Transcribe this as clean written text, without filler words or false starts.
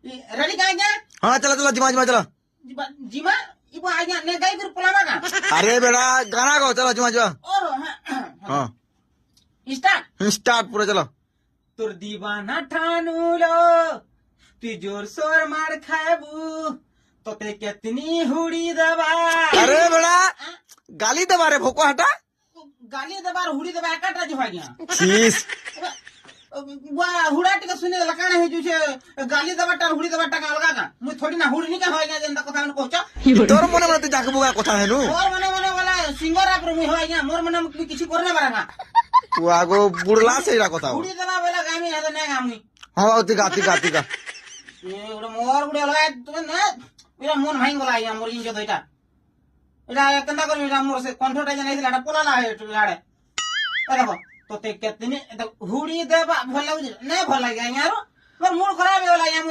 ready का आज्ञा हाँ चलो चलो जिमा जिमा चलो जीमा इबो आज्ञा ने गाई कर पलामा का अरे बेटा गाना गाओ चलो जिमा जिमा और हाँ स्टार्ट स्टार्ट पूरा चलो তোর দিবানা ঠানুলো তুই জোর সোর মার খাবু তোতে কেতনি হুড়ি দেবা अरे बेटा गाली दबा रे भोको हटा গালি দেবার হুড়ি দেবা একাটা যে হয় গিয়া शीश হুড়া টিকে শুনে লাকানা হে জুছে গালি দেবাটা হুড়ি দেবাটা কা अलगा का মুই থোড়ি না হুড়ি নি কা হয় গিয়া যেটা কথা আমি কইছ তোর মনে মনে তুই যাকে বুগা কথা হেনু মোর মনে মনে বলা সিঙ্গর আপর মুই হয় গিয়া মোর মনে মুই কিছু করনে পারে না तू आगो बुड़ला से इरा কথা হুড়ি দেবা বেলা গামি হেদে না গামি हाँ तिका तिका तिका ওরে মোর গুড়ে লয় তুমি না এরা মন ভাঙ গলা ইয়া মোর ইনজো দইটা এটা কেনটা করবি এটা মোর সে কণ্ঠটা জানাইছিল এটা পোলালা হে একটু আড়ে এ দেখো তোতে কেতনি হুড়ি দেবা ভাল লাগুছে না ভাল লাগে আইয়া মোর মুড খরাপ হয়ে গলা